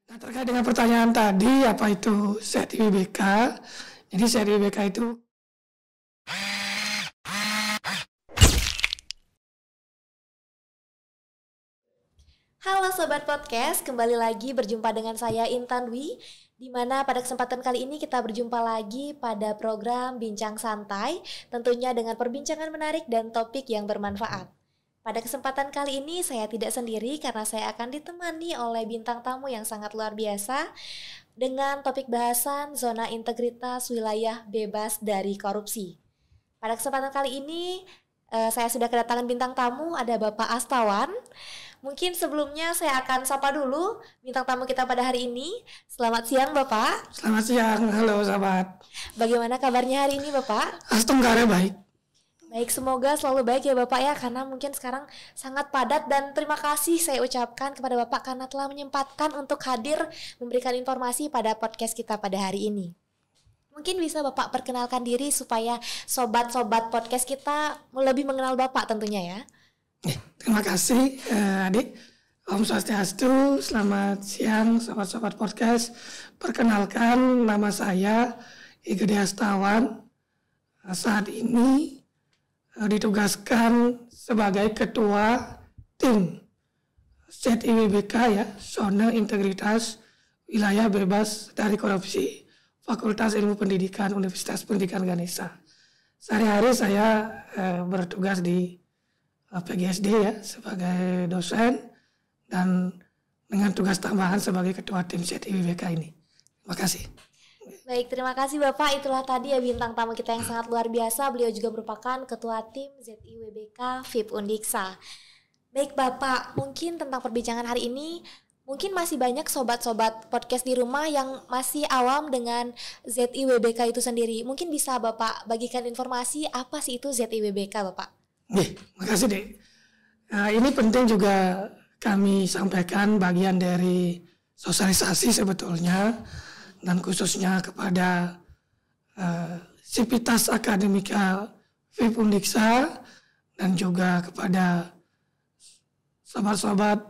Nah, terkait dengan pertanyaan tadi, apa itu ZIWBK? Jadi ZIWBK itu Halo Sobat Podcast, kembali lagi berjumpa dengan saya Intan Dwi, di mana pada kesempatan kali ini kita berjumpa lagi pada program Bincang Santai, tentunya dengan perbincangan menarik dan topik yang bermanfaat. Pada kesempatan kali ini saya tidak sendiri karena saya akan ditemani oleh bintang tamu yang sangat luar biasa dengan topik bahasan zona integritas wilayah bebas dari korupsi. Pada kesempatan kali ini saya sudah kedatangan bintang tamu, ada Bapak Astawan. Mungkin sebelumnya saya akan sapa dulu bintang tamu kita pada hari ini. Selamat siang Bapak. Selamat siang, halo sahabat. Bagaimana kabarnya hari ini Bapak? Alhamdulillah baik. Baik, semoga selalu baik ya Bapak ya, karena mungkin sekarang sangat padat dan terima kasih saya ucapkan kepada Bapak karena telah menyempatkan untuk hadir memberikan informasi pada podcast kita pada hari ini. Mungkin bisa Bapak perkenalkan diri supaya sobat-sobat podcast kita lebih mengenal Bapak tentunya ya. Terima kasih adik. Om Swastiastu, selamat siang sobat-sobat podcast. Perkenalkan, nama saya Igede Astawan. Saat ini ditugaskan sebagai ketua tim ZIWBK ya, Zona Integritas Wilayah Bebas dari Korupsi, Fakultas Ilmu Pendidikan Universitas Pendidikan Ganesha. Sehari-hari saya bertugas di PGSD ya sebagai dosen dan dengan tugas tambahan sebagai ketua tim ZIWBK ini. Terima kasih. Baik, terima kasih Bapak. Itulah tadi ya bintang tamu kita yang sangat luar biasa. Beliau juga merupakan ketua tim ZIWBK FIP Undiksa. Baik Bapak, mungkin tentang perbincangan hari ini, mungkin masih banyak sobat-sobat podcast di rumah yang masih awam dengan ZIWBK itu sendiri. Mungkin bisa Bapak bagikan informasi apa sih itu ZIWBK Bapak? Makasih Dek. Ini penting juga kami sampaikan bagian dari sosialisasi sebetulnya dan khususnya kepada Sivitas Akademika FIP Undiksa dan juga kepada sobat-sobat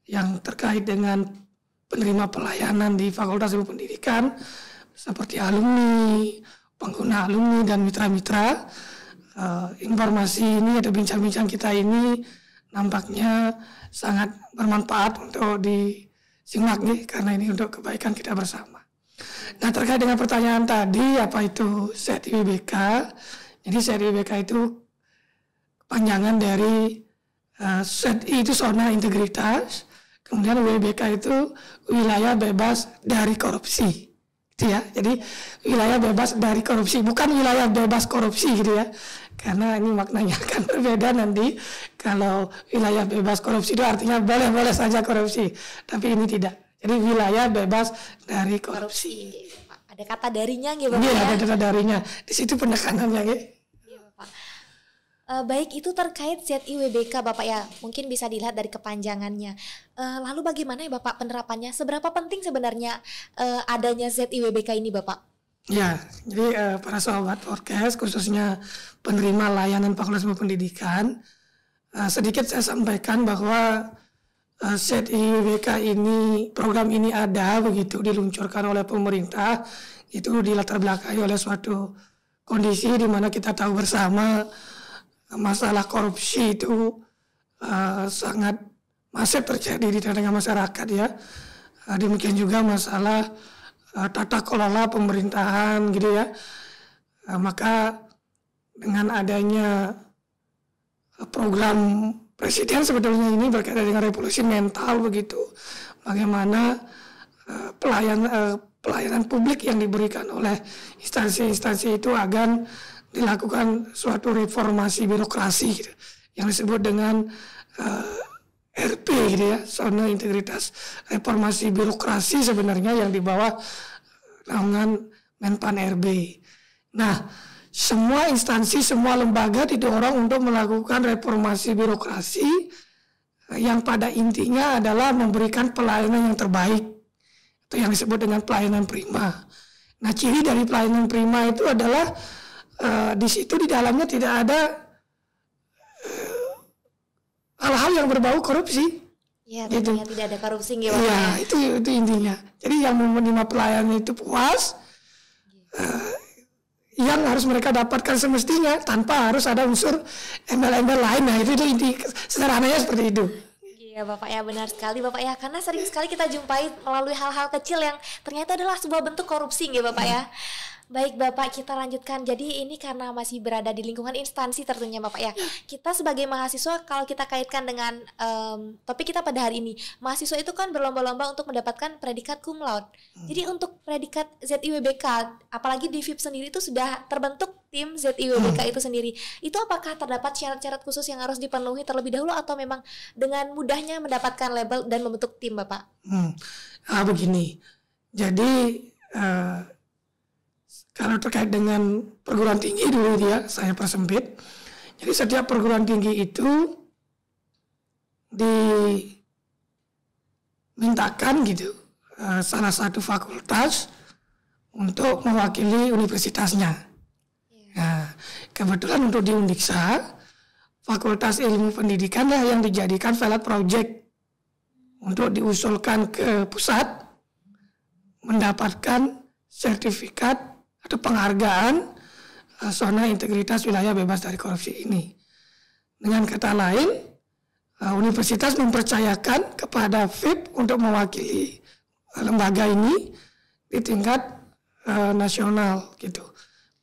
yang terkait dengan penerima pelayanan di Fakultas Ilmu Pendidikan seperti alumni, pengguna alumni dan mitra-mitra. Informasi ini atau bincang-bincang kita ini nampaknya sangat bermanfaat untuk disimak nih, karena ini untuk kebaikan kita bersama. Nah, terkait dengan pertanyaan tadi, apa itu ZIWBK? Jadi ZIWBK itu kepanjangan dari ZI itu zona integritas, kemudian WBK itu wilayah bebas dari korupsi. Ya, jadi wilayah bebas dari korupsi, bukan wilayah bebas korupsi gitu ya, karena ini maknanya akan berbeda nanti. Kalau wilayah bebas korupsi itu artinya boleh-boleh saja korupsi, tapi ini tidak. Jadi wilayah bebas dari korupsi. Ada kata darinya gitu Bapak Iya, ya? ada kata darinya. Di situ penekanannya gitu. Iya Bapak. Baik, itu terkait ZIWBK Bapak ya, mungkin bisa dilihat dari kepanjangannya. Lalu bagaimana ya Bapak penerapannya? Seberapa penting sebenarnya adanya ZIWBK ini Bapak? Ya, jadi para sahabat podcast khususnya penerima layanan Fakultas Ilmu Pendidikan, sedikit saya sampaikan bahwa ZIWBK ini, program ini ada begitu diluncurkan oleh pemerintah, itu dilatar belakangi oleh suatu kondisi di mana kita tahu bersama masalah korupsi itu sangat masif terjadi di tengah masyarakat ya. Demikian juga masalah tata kelola pemerintahan gitu ya. Maka dengan adanya program presiden sebetulnya ini berkaitan dengan revolusi mental begitu. Bagaimana pelayanan publik yang diberikan oleh instansi-instansi itu akan dilakukan suatu reformasi birokrasi gitu, yang disebut dengan RP gitu ya, zona integritas reformasi birokrasi sebenarnya yang di bawah naungan Menpan RB. Nah, semua instansi, semua lembaga didorong untuk melakukan reformasi birokrasi yang pada intinya adalah memberikan pelayanan yang terbaik, itu yang disebut dengan pelayanan prima. Nah, ciri dari pelayanan prima itu adalah di situ di dalamnya tidak ada hal-hal yang berbau korupsi. Ya, gitu. tentunya tidak ada korupsi ya Bapak Iya, ya. itu intinya. Jadi yang menerima pelayanan itu puas, yang harus mereka dapatkan semestinya tanpa harus ada unsur embel-embel lain. Nah itu inti sederhananya seperti itu. Iya Bapak ya, benar sekali Bapak ya, karena sering sekali kita jumpai melalui hal-hal kecil yang ternyata adalah sebuah bentuk korupsi ya Bapak ya. Baik Bapak, kita lanjutkan. Jadi ini karena masih berada di lingkungan instansi tentunya Bapak ya. Kita sebagai mahasiswa, kalau kita kaitkan dengan topik kita pada hari ini, mahasiswa itu kan berlomba-lomba untuk mendapatkan predikat cum laude. Jadi untuk predikat ZIWBK, apalagi di FIP sendiri itu sudah terbentuk tim ZIWBK itu sendiri. Itu apakah terdapat syarat-syarat khusus yang harus dipenuhi terlebih dahulu atau memang dengan mudahnya mendapatkan label dan membentuk tim Bapak? Begini, jadi kalau terkait dengan perguruan tinggi dulu dia saya persempit. Jadi setiap perguruan tinggi itu dimintakan gitu salah satu fakultas untuk mewakili universitasnya. Nah, kebetulan untuk di Undiksa, Fakultas Ilmu Pendidikan lah yang dijadikan pilot project untuk diusulkan ke pusat mendapatkan sertifikat atau penghargaan zona integritas wilayah bebas dari korupsi ini. Dengan kata lain, universitas mempercayakan kepada FIP untuk mewakili lembaga ini di tingkat nasional gitu.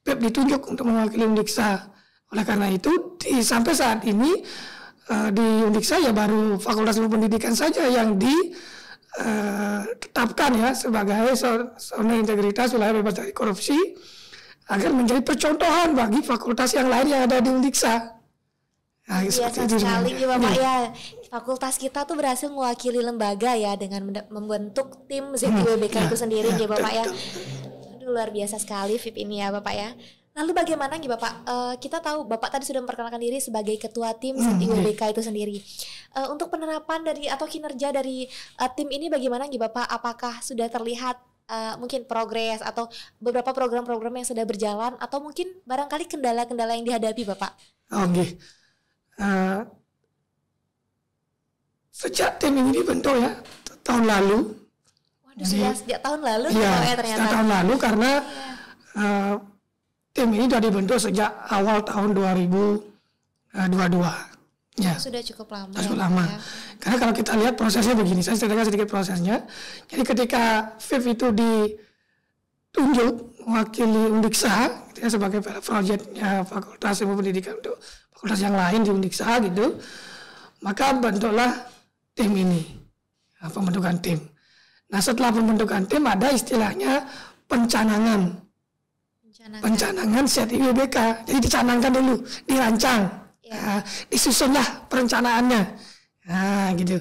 FIP ditunjuk untuk mewakili Undiksa. Oleh karena itu, sampai saat ini di Undiksa ya baru Fakultas Ilmu Pendidikan saja yang ditetapkan ya sebagai zona integritas wilayah bebas dari korupsi agar menjadi percontohan bagi fakultas yang lain yang ada di Undiksa. Nah, biasa sekali ya Bapak ya. Fakultas kita tuh berhasil mewakili lembaga ya dengan membentuk tim ZIWBK itu sendiri ya Bapak ya. Aduh, luar biasa sekali FIP ini ya Bapak ya. Lalu bagaimana nih Bapak? Kita tahu Bapak tadi sudah memperkenalkan diri sebagai ketua tim ZIWBK itu sendiri. Untuk penerapan dari atau kinerja dari tim ini bagaimana nih Bapak? Apakah sudah terlihat mungkin progres atau beberapa program-program yang sudah berjalan atau mungkin barangkali kendala-kendala yang dihadapi Bapak? Oke. Sejak tim ini dibentuk ya tahun lalu. Waduh, sudah sejak tahun lalu ya ternyata. Sejak tahun lalu karena tim ini sudah dibentuk sejak awal tahun 2022. Ya. Sudah cukup lama. Cukup lama. Ya. Karena kalau kita lihat prosesnya begini, saya ceritakan sedikit prosesnya. Jadi ketika FIP itu ditunjuk mewakili Undiksa sebagai projectnya Fakultas Ilmu Pendidikan untuk fakultas yang lain di Undiksa gitu, maka bentuklah tim ini, pembentukan tim. Nah setelah pembentukan tim ada istilahnya pencanangan ZIWBK. Jadi dicanangkan dulu, dirancang. Nah, disusunlah perencanaannya. Nah, gitu.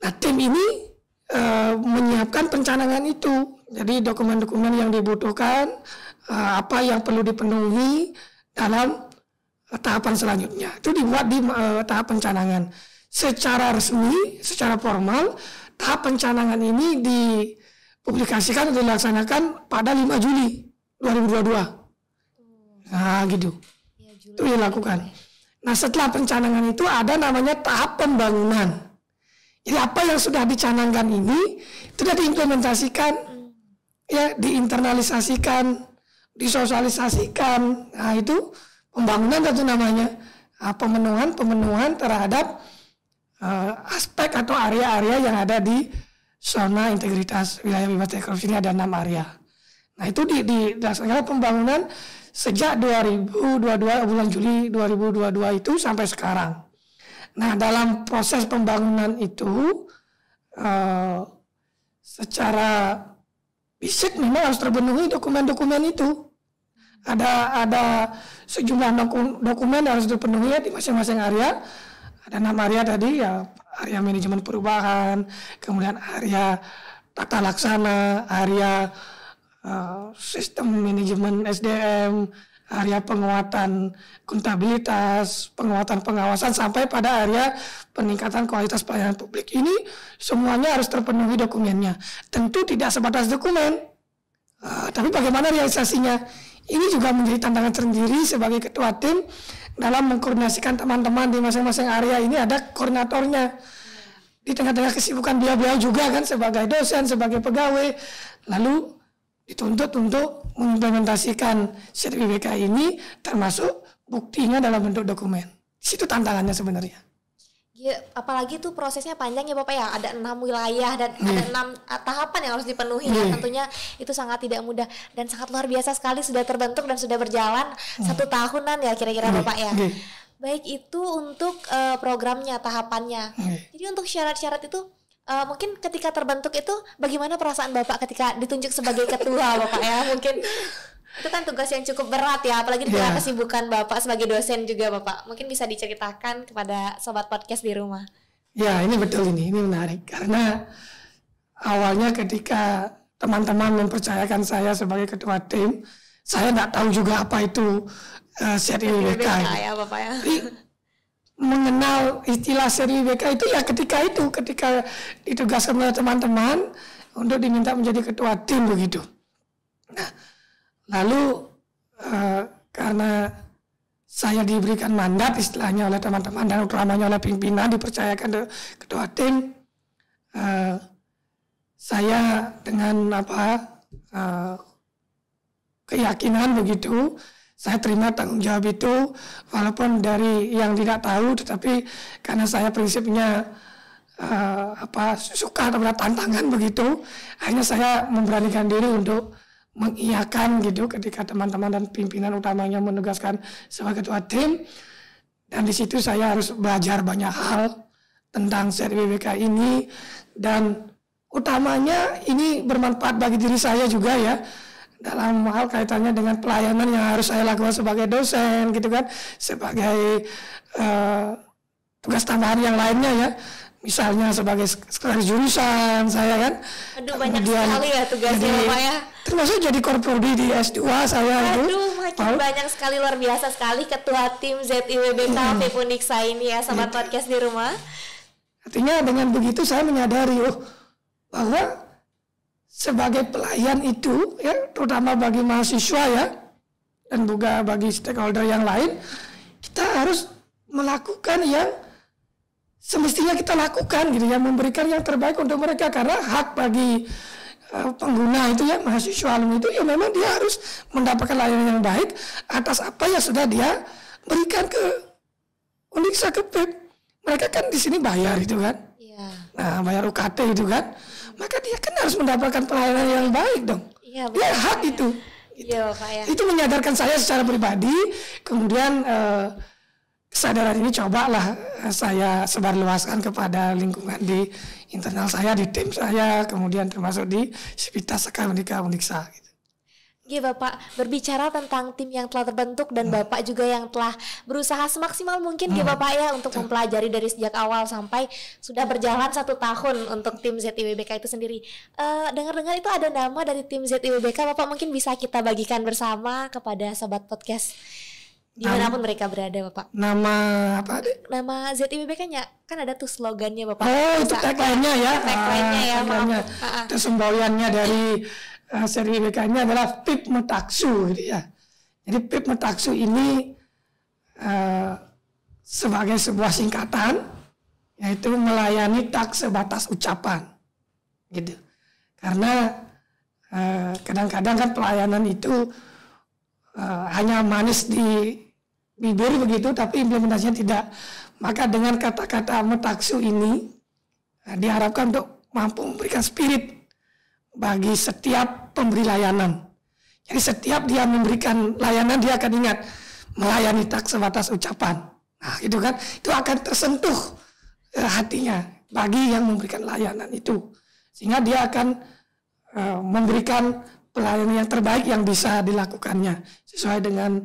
Nah, tim ini menyiapkan pencanangan itu. Jadi dokumen-dokumen yang dibutuhkan, apa yang perlu dipenuhi dalam tahapan selanjutnya. Itu dibuat di tahap pencanangan. Secara resmi, secara formal, tahap pencanangan ini dipublikasikan atau dilaksanakan pada 5 Juli 2022. Nah, gitu. Itu dilakukan. Nah setelah pencanangan itu ada namanya tahap pembangunan. Jadi apa yang sudah dicanangkan ini itu sudah diimplementasikan, ya diinternalisasikan, disosialisasikan. Nah itu pembangunan itu namanya. Pemenuhan terhadap aspek atau area-area yang ada di zona integritas wilayah bebas dari korupsi ini ada 6 area. Nah itu dilaksanakan pembangunan sejak 2022 bulan Juli 2022 itu sampai sekarang. Nah dalam proses pembangunan itu secara fisik memang harus terpenuhi dokumen-dokumen itu. Ada sejumlah dokumen harus terpenuhi di masing-masing area. Ada 6 area tadi ya, area manajemen perubahan, kemudian area tata laksana, area sistem manajemen SDM, area penguatan akuntabilitas, penguatan pengawasan sampai pada area peningkatan kualitas pelayanan publik. Ini semuanya harus terpenuhi dokumennya. Tentu tidak sebatas dokumen, tapi bagaimana realisasinya? Ini juga menjadi tantangan sendiri sebagai ketua tim dalam mengkoordinasikan teman-teman di masing-masing area ini ada koordinatornya. di tengah-tengah kesibukan beliau juga kan sebagai dosen, sebagai pegawai, lalu dituntut untuk mengimplementasikan ZIWBK ini, termasuk buktinya dalam bentuk dokumen. Di situ tantangannya sebenarnya. Ya, apalagi tuh prosesnya panjang ya Bapak ya, ada 6 wilayah dan ada 6 tahapan yang harus dipenuhi ya. Tentunya itu sangat tidak mudah dan sangat luar biasa sekali, sudah terbentuk dan sudah berjalan 1 tahunan ya kira-kira Bapak ya. Baik itu untuk programnya, tahapannya. Jadi untuk syarat-syarat itu mungkin ketika terbentuk itu bagaimana perasaan Bapak ketika ditunjuk sebagai ketua Bapak ya? Mungkin itu kan tugas yang cukup berat ya, apalagi di tengah kesibukan Bapak sebagai dosen juga Bapak. Mungkin bisa diceritakan kepada sobat podcast di rumah. Ya, ini betul, ini menarik karena awalnya ketika teman-teman mempercayakan saya sebagai ketua tim, saya tidak tahu juga apa itu ZIWBK ya Bapak ya. Mengenal istilah ZIWBK itu ya ketika ditugaskan oleh teman-teman untuk diminta menjadi ketua tim begitu. Nah, lalu karena saya diberikan mandat istilahnya oleh teman-teman dan utamanya oleh pimpinan, dipercayakan ketua tim, saya dengan keyakinan begitu, saya terima tanggung jawab itu walaupun dari yang tidak tahu, tetapi karena saya prinsipnya suka terhadap tantangan begitu, akhirnya saya memberanikan diri untuk mengiyakan gitu ketika teman-teman dan pimpinan utamanya menugaskan sebagai ketua tim, dan di situ saya harus belajar banyak hal tentang ZIWBK ini, dan utamanya ini bermanfaat bagi diri saya juga ya dalam hal kaitannya dengan pelayanan yang harus saya lakukan sebagai dosen gitu kan, sebagai tugas tambahan yang lainnya ya. Misalnya sebagai sekretaris jurusan saya kan. Aduh, banyak sekali ya tugasnya Bapak ya. Termasuk jadi korprodi di S2 saya itu. Aduh, makin banyak sekali, luar biasa sekali ketua tim ZIWBK FIP Uniksa ini ya sobat podcast di rumah. Artinya dengan begitu saya menyadari bahwa sebagai pelayan itu ya, terutama bagi mahasiswa ya dan juga bagi stakeholder yang lain, kita harus melakukan yang semestinya kita lakukan gitu ya, memberikan yang terbaik untuk mereka, karena hak bagi pengguna itu ya, mahasiswa alumni itu ya memang dia harus mendapatkan layanan yang baik atas apa yang sudah dia berikan ke Uniksa, ke PIP. Mereka kan di sini bayar itu kan, nah bayar UKT itu kan, maka dia kan harus mendapatkan pelayanan yang baik dong. Dia hak itu. Itu menyadarkan saya secara pribadi, kemudian kesadaran ini cobalah saya sebarluaskan kepada lingkungan di internal saya, di tim saya, kemudian termasuk di Sivitas Akademika Uniksa gitu. Iya Bapak, berbicara tentang tim yang telah terbentuk dan Bapak juga yang telah berusaha semaksimal mungkin ya Bapak ya untuk mempelajari dari sejak awal sampai sudah berjalan 1 tahun untuk tim ZIWBK itu sendiri. Dengar-dengar itu ada nama dari tim ZIWBK, Bapak mungkin bisa kita bagikan bersama kepada sobat podcast dimanapun mereka berada Bapak. Nama apa? Nama ZIWBK-nya kan ada tuh slogannya Bapak. Oh, itu tagline-nya ya. Tagline-nya ya. Itu semboyannya dari ZIWBK-nya adalah PIP Metaksu gitu ya. Jadi PIP Metaksu ini sebagai sebuah singkatan, yaitu melayani tak sebatas ucapan gitu. Karena kadang-kadang kan pelayanan itu hanya manis di bibir begitu, tapi implementasinya tidak. Maka dengan kata-kata Metaksu ini diharapkan untuk mampu memberikan spirit bagi setiap pemberi layanan. Jadi setiap dia memberikan layanan, dia akan ingat melayani tak sebatas ucapan. Nah itu kan, itu akan tersentuh hatinya bagi yang memberikan layanan itu, sehingga dia akan memberikan pelayanan yang terbaik yang bisa dilakukannya sesuai dengan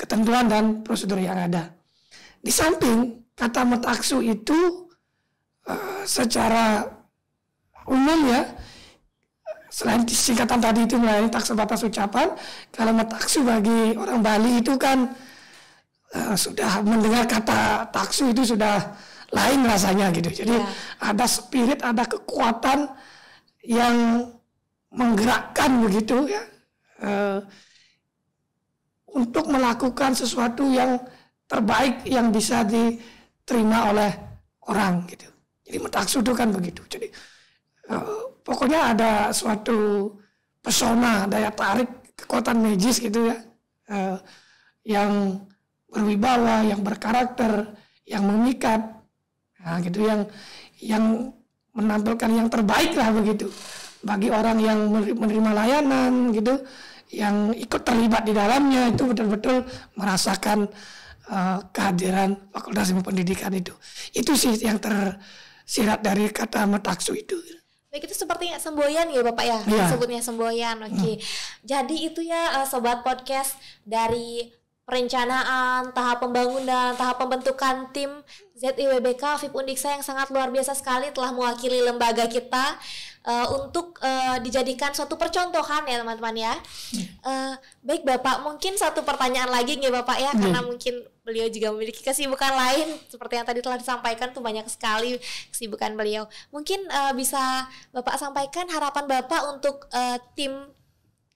ketentuan dan prosedur yang ada. Di samping kata Metaksu itu secara umum ya, selain singkatan tadi itu melayani tak sebatas ucapan, kalau Metaksu bagi orang Bali itu kan sudah mendengar kata taksu itu sudah lain rasanya gitu. Jadi ada spirit, ada kekuatan yang menggerakkan begitu ya, untuk melakukan sesuatu yang terbaik yang bisa diterima oleh orang gitu. Jadi Metaksu itu kan begitu. Jadi pokoknya ada suatu pesona, daya tarik, kekuatan magis gitu ya, yang berwibawa, yang berkarakter, yang memikat, nah gitu, yang menampilkan yang terbaik lah begitu bagi orang yang menerima layanan gitu, yang ikut terlibat di dalamnya itu betul-betul merasakan kehadiran Fakultas Ilmu Pendidikan itu. Itu sih yang tersirat dari kata Metaksu itu. Baik, itu sepertinya semboyan ya Bapak ya, sebutnya semboyan. Oke. Jadi itu ya sobat podcast, dari perencanaan, tahap pembangunan, tahap pembentukan tim ZIWBK FIP Undiksa yang sangat luar biasa sekali telah mewakili lembaga kita untuk dijadikan suatu percontohan ya teman-teman ya. Baik Bapak, mungkin satu pertanyaan lagi nih Bapak ya, karena mungkin beliau juga memiliki kesibukan lain seperti yang tadi telah disampaikan tuh, banyak sekali kesibukan beliau. Mungkin bisa Bapak sampaikan harapan Bapak untuk tim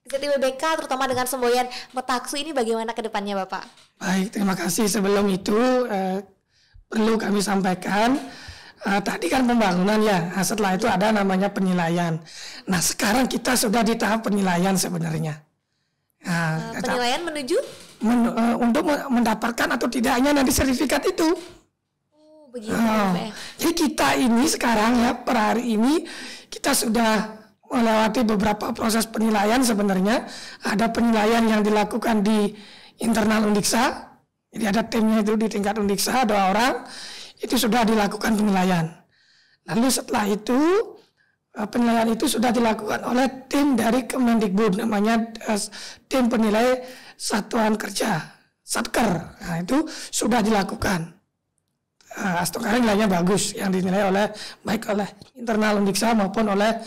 ZIWBK terutama dengan semboyan Metaksu ini bagaimana ke depannya Bapak? Baik, terima kasih. Sebelum itu perlu kami sampaikan, tadi kan pembangunan ya, nah, setelah itu ada namanya penilaian. Nah sekarang kita sudah di tahap penilaian sebenarnya. Nah, penilaian menuju? Untuk mendapatkan atau tidaknya nanti sertifikat itu. Oh begitu ya. Jadi kita ini sekarang ya, per hari ini kita sudah melewati beberapa proses penilaian sebenarnya. Ada penilaian yang dilakukan di internal Undiksa. Jadi ada timnya itu di tingkat Undiksa, 2 orang. Itu sudah dilakukan penilaian. Lalu setelah itu penilaian itu sudah dilakukan oleh tim dari Kemendikbud, namanya tim penilai satuan kerja, Satker. Nah itu sudah dilakukan. Astongkara nilainya bagus, yang dinilai oleh baik oleh internal Undiksa maupun oleh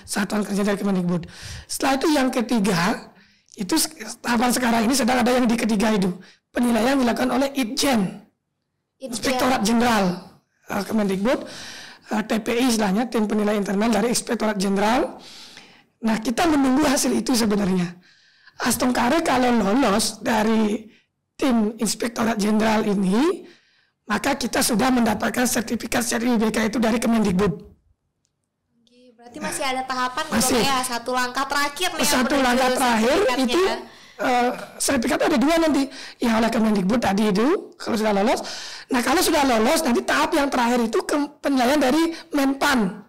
satuan kerja dari Kemendikbud. Setelah itu yang ketiga, itu tahapan sekarang ini sedang ada yang di ketiga itu. Penilaian dilakukan oleh Itjen. Inspektorat Jenderal Kemendikbud, TPI istilahnya, tim penilai internal dari Inspektorat Jenderal. Nah kita menunggu hasil itu sebenarnya. Astongkara kalau lolos dari tim Inspektorat Jenderal ini, maka kita sudah mendapatkan sertifikat ZIWBK itu dari Kemendikbud. Berarti masih ada tahapan masih, ya, satu langkah terakhir nih. Satu langkah terakhir itu sertifikat ada 2 nanti, yang oleh Kemendikbud tadi itu kalau sudah lolos. Nah kalau sudah lolos nanti tahap yang terakhir itu penilaian dari Menpan.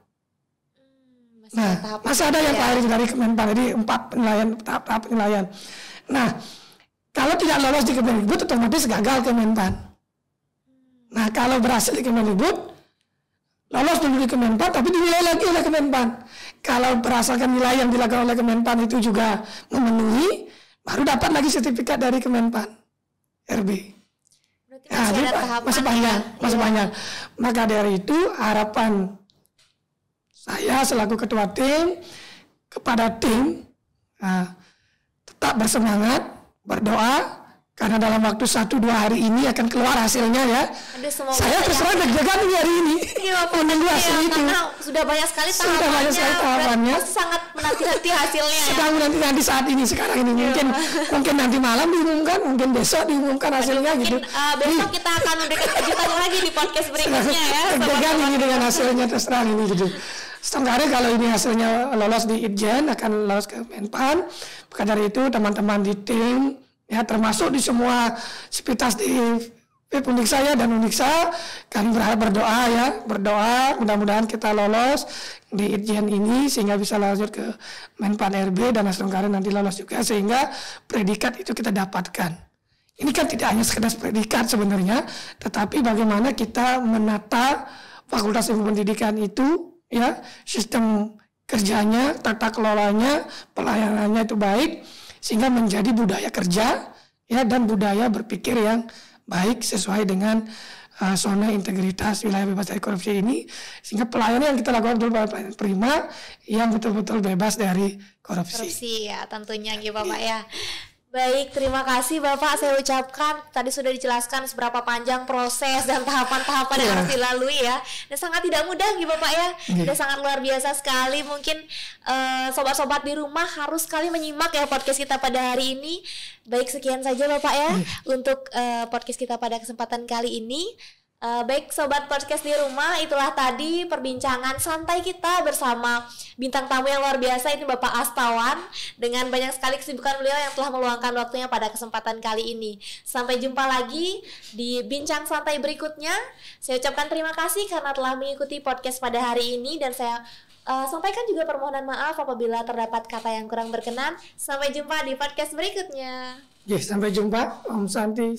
Masih ada yang terakhir dari Menpan, jadi 4 penilaian, tahap penilaian. Nah kalau tidak lolos di Kemendikbud otomatis gagal ke Menpan. Nah kalau berhasil di Kemendikbud, lolos dulu di Kemenpan tapi dinilai lagi oleh Kemenpan. Kalau berdasarkan nilai yang dilakukan oleh Kemenpan itu juga memenuhi, baru dapat lagi sertifikat dari Kemenpan RB. Masih panjang. Maka dari itu harapan saya selaku ketua tim kepada tim, tetap bersemangat, berdoa, karena dalam waktu 1-2 hari ini akan keluar hasilnya ya. Saya terserah deg-degan hari ini menunggu hasil itu. Sudah banyak sekali tahapannya. Sangat menanti-nanti hasilnya. Sedang menanti saat ini, sekarang ini. Mungkin nanti malam diumumkan, mungkin besok diumumkan hasilnya gitu. Besok kita akan memberikan kejutan lagi di podcast berikutnya ya. Deg-degan ini dengan hasilnya, terserah ini gitu. Setengahnya kalau ini hasilnya lolos di Itjen akan lolos ke Menpan. Maka dari itu teman-teman di tim ya, termasuk di semua sivitas di FIP Undiksa ya, dan Undiksa, kami berdoa mudah-mudahan kita lolos di Itjen ini sehingga bisa lanjut ke Menpan RB, dan Astongkara nanti lolos juga sehingga predikat itu kita dapatkan. Ini kan tidak hanya sekedar predikat sebenarnya, tetapi bagaimana kita menata Fakultas Ilmu Pendidikan itu ya, sistem kerjanya, tata kelolanya, pelayanannya itu baik, sehingga menjadi budaya kerja ya, dan budaya berpikir yang baik sesuai dengan zona integritas wilayah bebas dari korupsi ini, sehingga pelayanan yang kita lakukan betul-betul pelayanan prima yang betul-betul bebas dari korupsi. Korupsi ya tentunya gitu Bapak ya. Baik, terima kasih Bapak, saya ucapkan tadi sudah dijelaskan seberapa panjang proses dan tahapan-tahapan yang harus dilalui ya. Dan sangat tidak mudah gitu Bapak ya. Dan sangat luar biasa sekali. Mungkin sobat-sobat di rumah harus sekali menyimak ya podcast kita pada hari ini. Baik, sekian saja Bapak ya untuk podcast kita pada kesempatan kali ini. Baik Sobat Podcast di rumah, itulah tadi perbincangan santai kita bersama bintang tamu yang luar biasa, ini Bapak Astawan, dengan banyak sekali kesibukan beliau yang telah meluangkan waktunya pada kesempatan kali ini. Sampai jumpa lagi di bincang santai berikutnya. Saya ucapkan terima kasih karena telah mengikuti podcast pada hari ini, dan saya sampaikan juga permohonan maaf apabila terdapat kata yang kurang berkenan. Sampai jumpa di podcast berikutnya. Sampai jumpa. Om Santi.